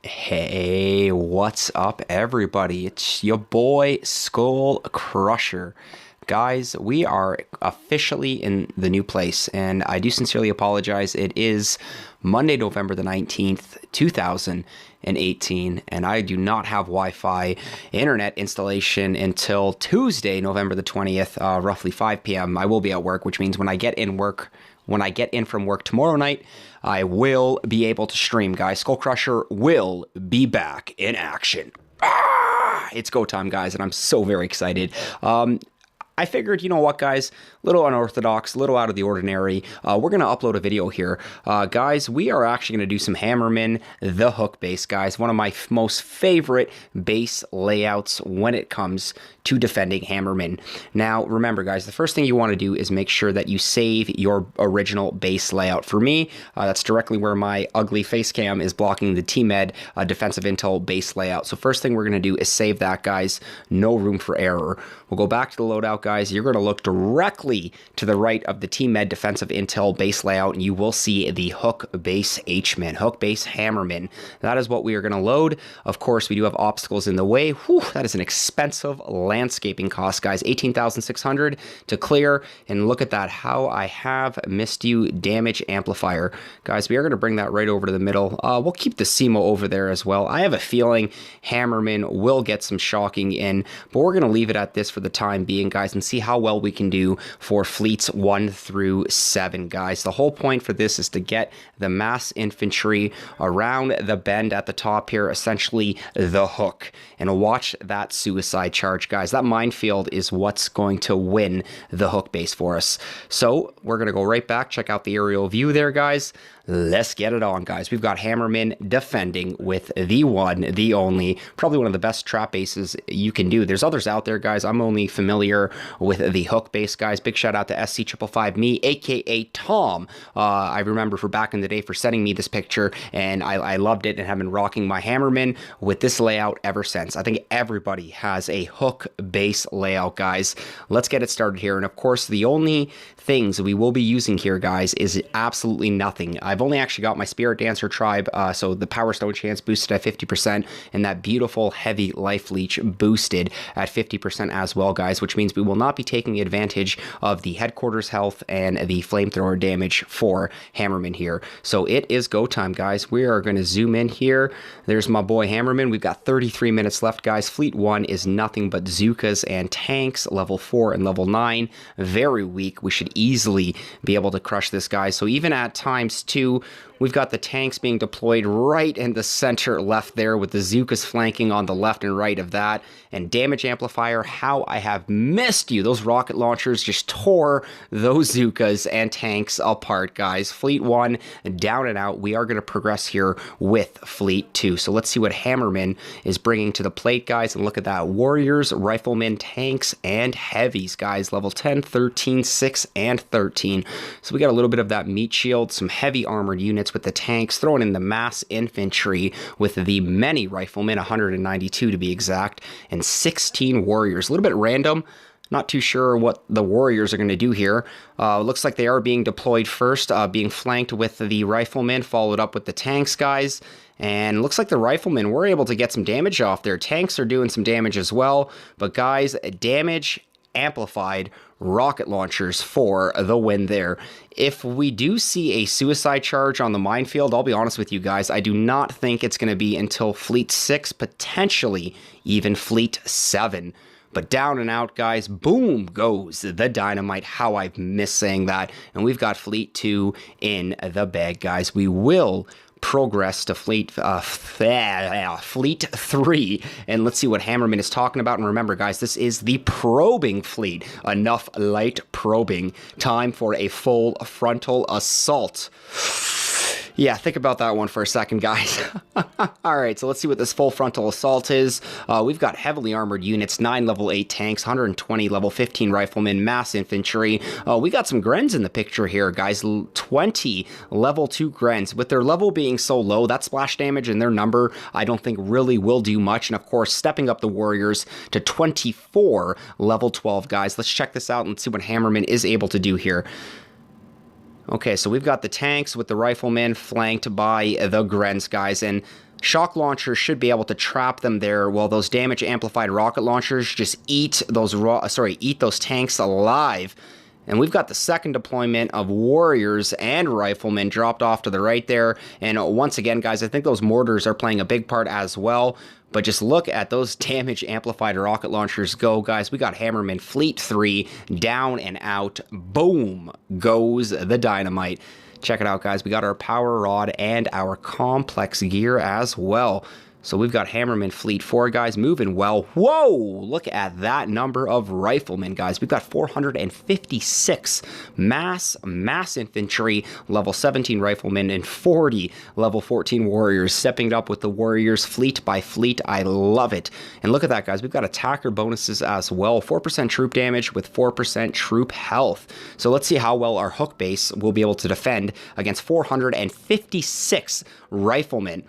Hey, what's up, everybody? It's your boy SkullCrusher. Guys, we are officially in the new place, and I do sincerely apologize. It is Monday, November the 19th, 2018, and I do not have Wi-Fi internet installation until Tuesday, November the 20th, roughly 5 p.m. I will be at work, which means when I get in from work tomorrow night, I will be able to stream, guys. SkullCrusher will be back in action. It's go time, guys, and I'm so very excited. I figured, you know what, guys, a little unorthodox, a little out of the ordinary. We're going to upload a video here. Guys, we are actually going to do some Hammerman, the hook base, guys. One of my most favorite base layouts when it comes to defending Hammerman. Now, remember, guys, the first thing you want to do is make sure that you save your original base layout. For me, that's directly where my ugly face cam is blocking the T-Med defensive intel base layout. So first thing we're going to do is save that, guys. No room for error. We'll go back to the loadout, guys. You're going to look directly to the right of the T-Med defensive intel base layout, and you will see the hook base H-Man, hook base Hammerman. That is what we are going to load. Of course, we do have obstacles in the way. Whew, that is an expensive landscaping cost, guys. 18,600 to clear, and look at that. How I have missed you, damage amplifier. Guys, we are going to bring that right over to the middle. We'll keep the SEMO over there as well. I have a feeling Hammerman will get some shocking in, but we're going to leave it at this for the time being, guys, and see how well we can do for fleets 1 through 7, guys. The whole point for this is to get the mass infantry around the bend at the top here, essentially the hook, and watch that suicide charge, guys. That minefield is what's going to win the hook base for us. So we're going to go right back, check out the aerial view there, guys. Let's get it on, guys. We've got Hammerman defending with the one, the only, probably one of the best trap bases you can do. There's others out there, guys. I'm only familiar with the hook base, guys. Big shout out to SC555 me, aka Tom. I remember for back in the day for sending me this picture, and I loved it and have been rocking my Hammerman with this layout ever since. I think everybody has a hook base layout, guys. Let's get it started here. And of course, the only things we will be using here, guys, is absolutely nothing. I've only actually got my Spirit Dancer tribe, so the Power Stone chance boosted at 50%, and that beautiful heavy life leech boosted at 50% as well, guys, which means we will not be taking advantage of the headquarters health and the flamethrower damage for Hammerman here. So it is go time, guys. We are going to zoom in here. There's my boy Hammerman. We've got 33 minutes left, guys. Fleet 1 is nothing but Zookas and tanks, level 4 and level 9. Very weak. We should easily be able to crush this, guy. So even at times 2, we've got the tanks being deployed right in the center left there, with the Zookas flanking on the left and right of that. And damage amplifier, how I have missed you. Those rocket launchers just tore those Zookas and tanks apart, guys. Fleet 1 down and out. We are going to progress here with Fleet 2. So let's see what Hammerman is bringing to the plate, guys. And look at that. Warriors, riflemen, tanks, and heavies, guys. Level 10, 13, 6, and 13. So we got a little bit of that meat shield, some heavy armored units with the tanks, throwing in the mass infantry with the many riflemen, 192 to be exact, and 16 warriors. A little bit random. Not too sure what the warriors are going to do here. Looks like they are being deployed first, being flanked with the riflemen, followed up with the tanks, guys. And looks like the riflemen were able to get some damage off there. Tanks are doing some damage as well. But guys, damage amplified, rocket launchers for the win there. If we do see a suicide charge on the minefield, I'll be honest with you guys, I do not think it's going to be until Fleet 6, potentially even Fleet 7. But down and out, guys, boom goes the Dynamite. How I've missed saying that. And we've got Fleet 2 in the bag, guys. We will progress to Fleet 3, and let's see what Hammerman is talking about. And remember, guys, this is the probing fleet. Enough light probing. Time for a full frontal assault. Yeah, think about that one for a second, guys. All right, so let's see what this full frontal assault is. We've got heavily armored units, 9 level 8 tanks, 120 level 15 riflemen, mass infantry. We got some Grens in the picture here, guys. 20 level 2 Grens. With their level being so low, that splash damage and their number, I don't think really will do much. And of course, stepping up the Warriors to 24 level 12, guys. Let's check this out and see what Hammerman is able to do here. Okay, so we've got the tanks with the riflemen flanked by the Grens, guys, and Shock launchers should be able to trap them there, while those damage amplified rocket launchers just eat those tanks alive. And we've got the second deployment of warriors and riflemen dropped off to the right there. And once again, guys, I think those mortars are playing a big part as well. But just look at those damage amplified rocket launchers go, guys. We got Hammerman Fleet 3 down and out. Boom goes the Dynamite. Check it out, guys. We got our power rod and our complex gear as well. So we've got Hammerman Fleet 4, guys, moving well. Whoa! Look at that number of riflemen, guys. We've got 456 mass infantry, level 17 riflemen, and 40 level 14 warriors. Stepping it up with the warriors fleet by fleet. I love it. And look at that, guys. We've got attacker bonuses as well. 4% troop damage with 4% troop health. So let's see how well our hook base will be able to defend against 456 riflemen.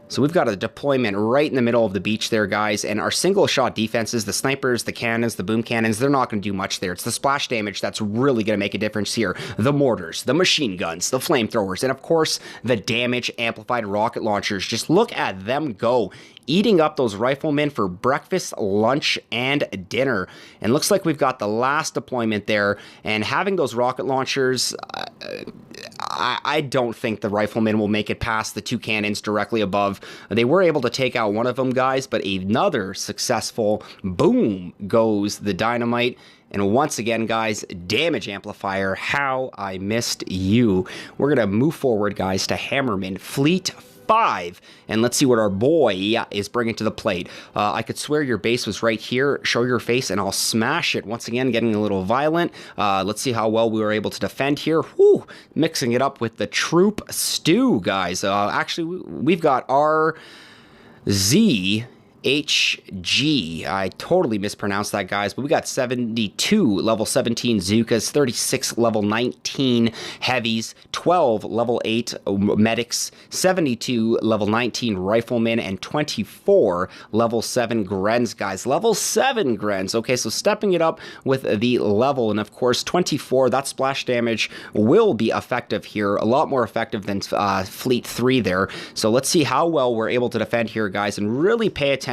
So we've got a deployment right in the middle of the beach there, guys, and our single shot defenses, the snipers, the cannons, the boom cannons, they're not going to do much there. It's the splash damage that's really going to make a difference here. The mortars, the machine guns, the flamethrowers, and of course, the damage amplified rocket launchers. Just look at them go, eating up those riflemen for breakfast, lunch, and dinner. And looks like we've got the last deployment there, and having those rocket launchers, I don't think the riflemen will make it past the two cannons directly above. They were able to take out one of them, guys, but another successful boom goes the Dynamite. And once again, guys, damage amplifier, how I missed you. We're going to move forward, guys, to Hammerman Fleet 5, and let's see what our boy is bringing to the plate. I could swear your base was right here. Show your face and I'll smash it. Once again, getting a little violent. Let's see how well we were able to defend here. Whew, mixing it up with the troop stew, guys. Actually, we've got our HG. I totally mispronounced that, guys, but we got 72 level 17 Zookas, 36 level 19 heavies, 12 level 8 medics, 72 level 19 riflemen, and 24 level 7 Grens, guys. Level 7 Grens. Okay, so stepping it up with the level, and of course 24, that splash damage will be effective here, a lot more effective than Fleet 3 there. So let's see how well we're able to defend here, guys, and really pay attention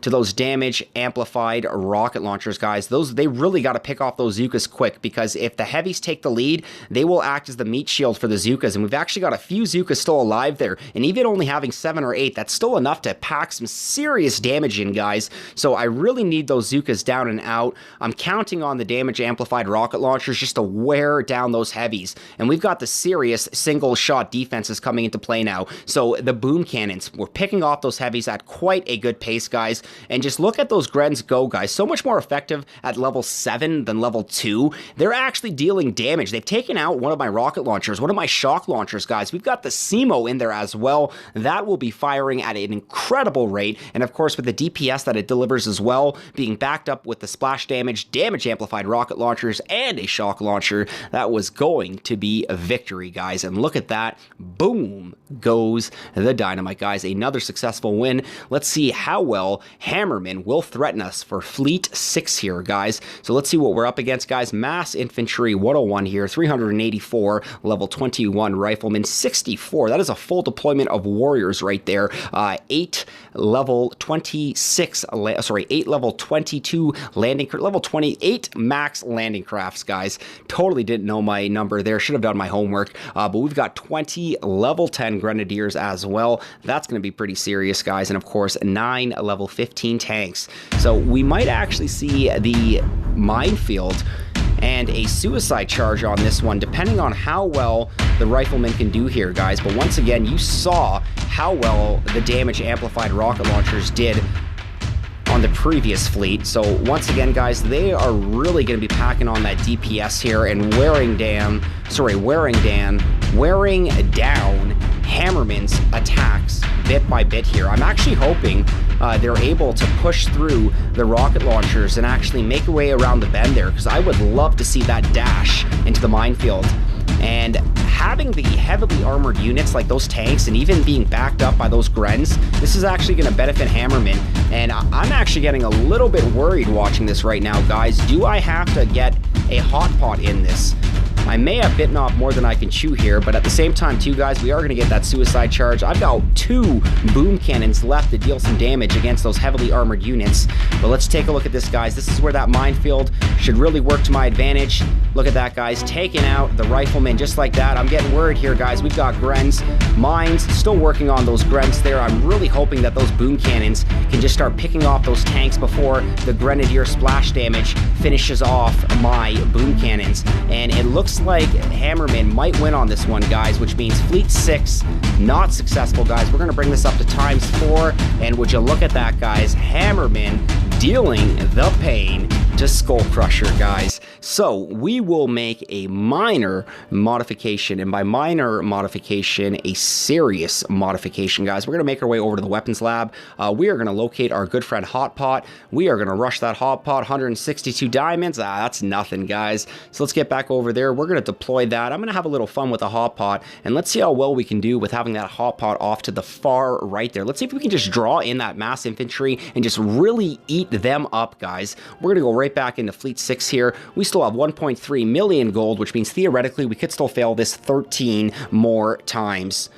to those damage amplified rocket launchers, guys. They really got to pick off those Zookas quick, because if the heavies take the lead, they will act as the meat shield for the Zookas, and we've actually got a few Zookas still alive there, and even only having 7 or 8, that's still enough to pack some serious damage in, guys. So I really need those Zookas down and out. I'm counting on the damage amplified rocket launchers just to wear down those heavies, and we've got the serious single shot defenses coming into play now. So the boom cannons, we're picking off those heavies at quite a good pace, guys. And just look at those Grens go, guys. So much more effective at level 7 than level 2. They're actually dealing damage. They've taken out one of my rocket launchers, one of my shock launchers, guys. We've got the SEMO in there as well. That will be firing at an incredible rate. And of course, with the DPS that it delivers as well, being backed up with the splash damage, damage amplified rocket launchers, and a shock launcher, that was going to be a victory, guys. And look at that. Boom goes the Dynamite, guys. Another successful win. Let's see how well Hammerman will threaten us for Fleet 6 here, guys. So let's see what we're up against, guys. Mass Infantry 101 here, 384, level 21 Riflemen, 64. That is a full deployment of warriors right there. 8 level 26, 8 level 22 landing, level 28 max landing crafts, guys. Totally didn't know my number there. Should have done my homework. But we've got 20 level 10 Grenadiers as well. That's going to be pretty serious, guys. And of course, 9 level 15 tanks. So we might actually see the minefield and a suicide charge on this one, depending on how well the riflemen can do here, guys. But once again, you saw how well the damage amplified rocket launchers did on the previous fleet. So once again, guys, they are really going to be packing on that DPS here and wearing down Hammerman's attacks bit by bit here. I'm actually hoping they're able to push through the rocket launchers and actually make a way around the bend there, because I would love to see that dash into the minefield. And having the heavily armored units like those tanks and even being backed up by those Grens, this is actually going to benefit Hammerman. And I'm actually getting a little bit worried watching this right now, guys. Do I have to get a hot pot in this? I may have bitten off more than I can chew here, but at the same time too, guys, we are going to get that suicide charge. I've got 2 boom cannons left to deal some damage against those heavily armored units. But let's take a look at this, guys. This is where that minefield should really work to my advantage. Look at that, guys, taking out the riflemen just like that. I'm getting worried here, guys. We've got Grens, mines, still working on those Grens there. I'm really hoping that those boom cannons can just start picking off those tanks before the Grenadier splash damage finishes off my boom cannons. And it looks like Hammerman might win on this one, guys, which means Fleet 6 not successful, guys. We're going to bring this up to ×4, and would you look at that, guys, Hammerman dealing the pain to SkullCrusher, guys. So we will make a minor modification, and by minor modification, a serious modification, guys. We're going to make our way over to the weapons lab. We are going to locate our good friend Hot Pot. We are going to rush that Hot Pot. 162 diamonds. That's nothing, guys. So let's get back over there. We're going to deploy that. I'm going to have a little fun with the Hot Pot, and let's see how well we can do with having that Hot Pot off to the far right there. Let's see if we can just draw in that mass infantry and just really eat them up, guys. We're going to go right back into Fleet 6 here. We still have 1.3 million gold, which means theoretically we could still fail this 13 more times.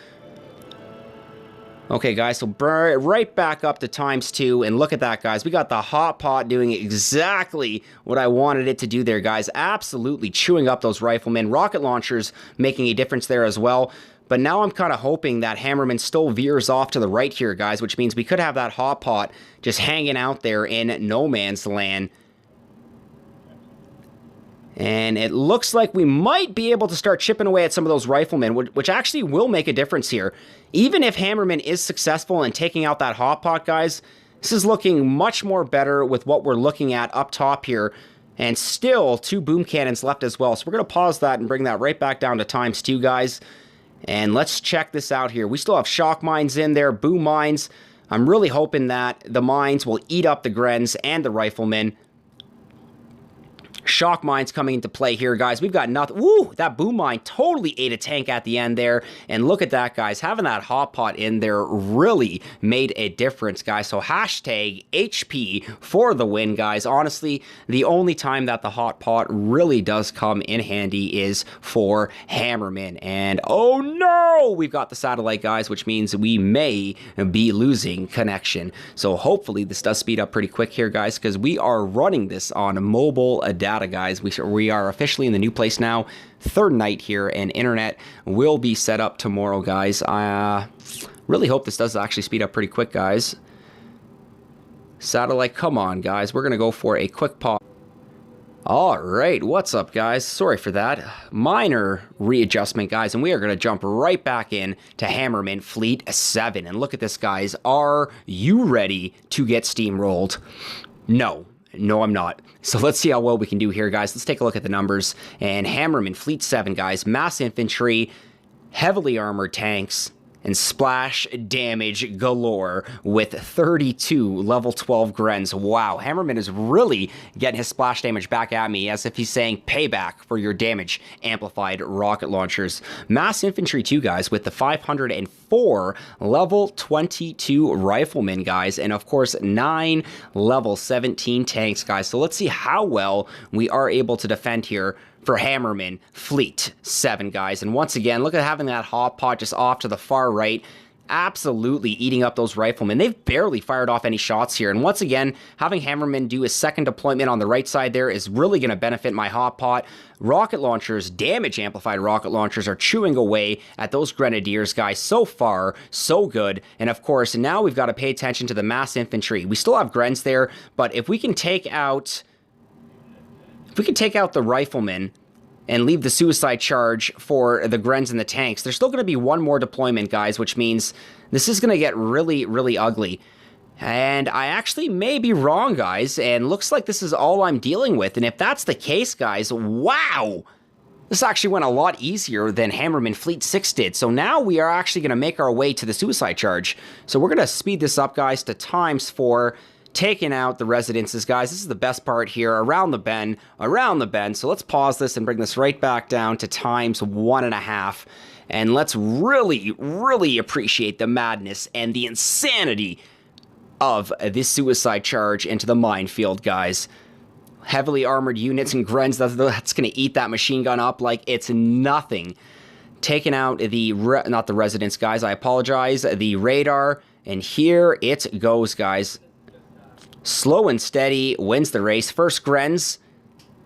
Okay, guys, so right back up to ×2, and look at that, guys. We got the Hot Pot doing exactly what I wanted it to do there, guys. Absolutely chewing up those riflemen. Rocket launchers making a difference there as well. But now I'm kind of hoping that Hammerman still veers off to the right here, guys, which means we could have that Hot Pot just hanging out there in no man's land. And it looks like we might be able to start chipping away at some of those riflemen, which actually will make a difference here. Even if Hammerman is successful in taking out that Hot Pot, guys, this is looking much more better with what we're looking at up top here. And still 2 boom cannons left as well. So we're going to pause that and bring that right back down to ×2, guys. And let's check this out here. We still have shock mines in there, boom mines. I'm really hoping that the mines will eat up the Grens and the riflemen. Shock mines coming into play here, guys. We've got nothing. Woo! That boom mine totally ate a tank at the end there. And look at that, guys. Having that Hot Pot in there really made a difference, guys. So hashtag HP for the win, guys. Honestly, the only time that the Hot Pot really does come in handy is for Hammerman. And oh no! We've got the satellite, guys, which means we may be losing connection. So hopefully this does speed up pretty quick here, guys, because we are running this on mobile data, guys. We are officially in the new place now. 3rd night here, and internet will be set up tomorrow, guys. I really hope this does actually speed up pretty quick, guys. Satellite, come on, guys. We're going to go for a quick pause. All right, what's up, guys? Sorry for that. Minor readjustment, guys, and we are going to jump right back in to Hammerman Fleet 7. And look at this, guys. Are you ready to get steamrolled? No. No, I'm not. So let's see how well we can do here, guys. Let's take a look at the numbers. And Hammerman Fleet 7, guys. Mass infantry, heavily armored tanks, and splash damage galore with 32 level 12 Grens. Wow, Hammerman is really getting his splash damage back at me as if he's saying payback for your damage amplified rocket launchers. Mass infantry too, guys, with the 504 level 22 riflemen, guys, and of course 9 level 17 tanks, guys. So let's see how well we are able to defend here for Hammerman Fleet 7, guys. And once again, look at having that Hot Pot just off to the far right, absolutely eating up those riflemen. They've barely fired off any shots here. And once again, having Hammerman do his second deployment on the right side there is really going to benefit my Hot Pot. Rocket launchers, damage amplified rocket launchers, are chewing away at those Grenadiers, guys. So far, so good. And of course, now we've got to pay attention to the mass infantry. We still have Grens there, but if we can take out the riflemen and leave the suicide charge for the Grens and the tanks, there's still going to be one more deployment, guys, which means this is going to get really, really ugly. And I actually may be wrong, guys, and looks like this is all I'm dealing with. And if that's the case, guys, wow! This actually went a lot easier than Hammerman Fleet 6 did. So now we are actually going to make our way to the suicide charge. So we're going to speed this up, guys, to ×4. Taking out the residences, guys. This is the best part here. Around the bend. So let's pause this and bring this right back down to ×1.5. And let's really, really appreciate the madness and the insanity of this suicide charge into the minefield, guys. heavily armored units and grens. That's going to eat that machine gun up like it's nothing. Taking out the, not the residence, guys, I apologize, the radar, and here it goes, guys. Slow and steady wins the race. First grens,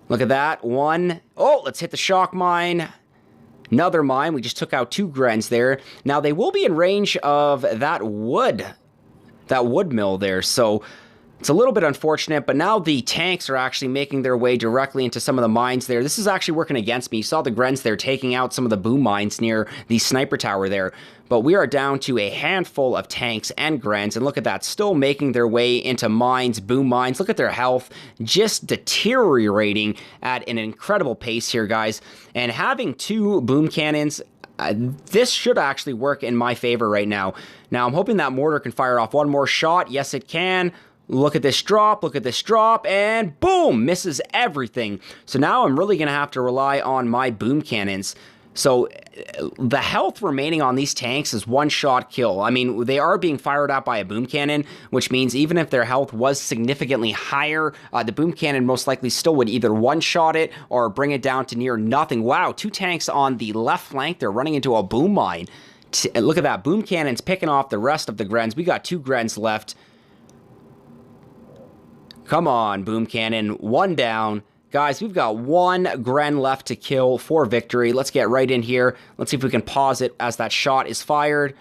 look at that, one. Oh, let's hit the shock mine. Another mine, we just took out 2 grens there. Now, they will be in range of that wood mill there, so it's a little bit unfortunate, but now the tanks are actually making their way directly into some of the mines there. This is actually working against me. You saw the grens there taking out some of the boom mines near the sniper tower there, but we are down to a handful of tanks and grens, and look at that, still making their way into mines, boom mines. Look at their health, just deteriorating at an incredible pace here, guys, and having 2 boom cannons, this should actually work in my favor right now. Now, I'm hoping that mortar can fire off one more shot. Yes, it can. Look at this drop, and boom, misses everything. So now I'm really going to have to rely on my boom cannons. So the health remaining on these tanks is one-shot kill. I mean, they are being fired at by a boom cannon, which means even if their health was significantly higher, the boom cannon most likely still would either one-shot it or bring it down to near nothing. Wow, 2 tanks on the left flank, they're running into a boom mine. Look at that, boom cannons picking off the rest of the grens. We got 2 grens left. Come on, boom cannon, 1 down. Guys, we've got 1 gren left to kill for victory. Let's get right in here. Let's see if we can pause it as that shot is fired.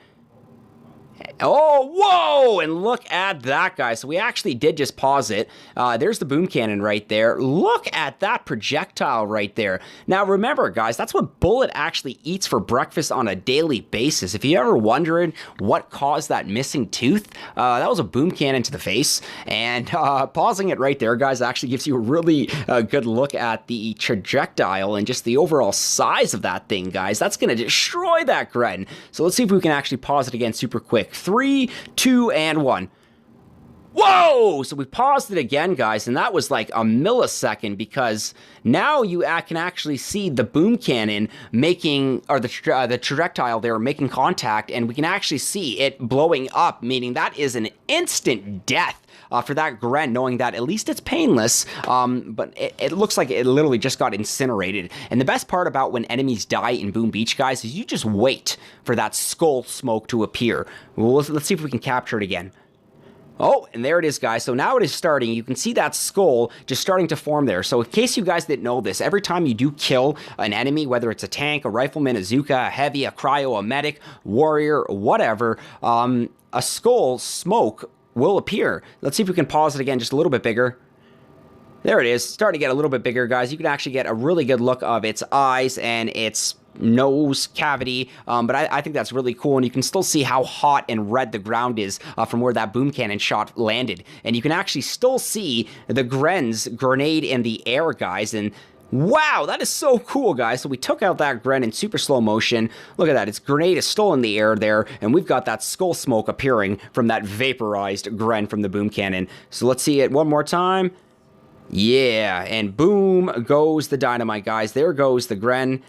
Oh, whoa! And look at that, guys. So we actually did just pause it. There's the boom cannon right there. Look at that projectile right there. Now, remember, guys, that's what Bullet actually eats for breakfast on a daily basis. If you ever wondered what caused that missing tooth, that was a boom cannon to the face. And pausing it right there, guys, actually gives you a really good look at the projectile and just the overall size of that thing, guys. That's going to destroy that gren. So let's see if we can actually pause it again super quick. 3, 2, and 1. Whoa! So we paused it again, guys, and that was like a millisecond because now you can actually see the boom cannon making, or the projectile there making contact, and we can actually see it blowing up, meaning that is an instant death. For that gren, knowing that at least it's painless, but it looks like it literally just got incinerated. And the best part about when enemies die in Boom Beach, guys, is you just wait for that skull smoke to appear. Well, let's see if we can capture it again. Oh, and there it is, guys. So now it is starting. You can see that skull just starting to form there. So in case you guys didn't know this, every time you do kill an enemy, whether it's a tank, a rifleman, a Zuka, a heavy, a cryo, a medic, warrior, whatever, a skull smoke will appear. Let's see if we can pause it again just a little bit bigger. There it is, starting to get a little bit bigger, guys. You can actually get a really good look of its eyes and its nose cavity, but I think that's really cool, and you can still see how hot and red the ground is from where that boom cannon shot landed, and you can actually still see the gren's grenade in the air, guys, and wow, that is so cool, guys. So we took out that gren in super slow motion. Look at that. Its grenade is still in the air there, and we've got that skull smoke appearing from that vaporized gren from the boom cannon. So let's see it one more time. Yeah, and boom goes the dynamite, guys. There goes the gren.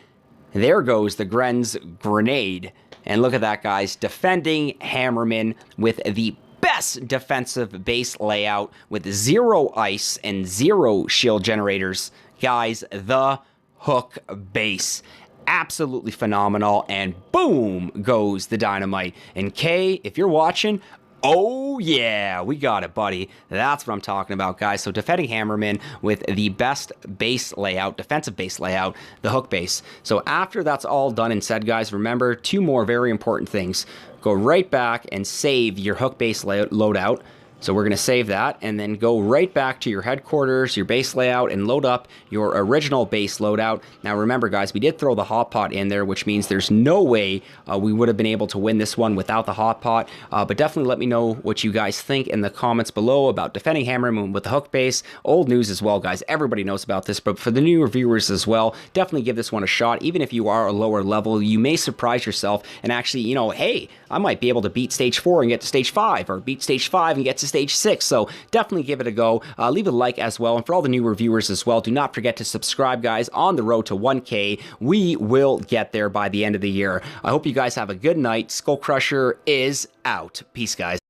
There goes the gren's grenade. And look at that, guys. Defending Hammerman with the best defensive base layout with 0 ice and 0 shield generators. Guys, the hook base. Absolutely phenomenal. And boom goes the dynamite. And Kay, if you're watching, oh yeah, we got it, buddy. That's what I'm talking about, guys. So defending Hammerman with the best base layout, defensive base layout, the hook base. So after that's all done and said, guys, remember 2 more very important things. Go right back and save your hook base loadout. So we're going to save that and then go right back to your headquarters, your base layout, and load up your original base loadout. Now remember, guys, we did throw the hot pot in there, which means there's no way we would have been able to win this one without the hot pot. But definitely let me know what you guys think in the comments below about defending Hammerman with the hook base. Old news as well, guys. Everybody knows about this, but for the new reviewers as well, definitely give this one a shot. Even if you are a lower level, you may surprise yourself and actually, you know, hey, I might be able to beat stage 4 and get to stage 5, or beat stage 5 and get to stage 6. So definitely give it a go. Leave a like as well. And for all the new reviewers as well, do not forget to subscribe, guys. On the road to 1K, we will get there by the end of the year. I hope you guys have a good night. SkullCrusher is out. Peace, guys.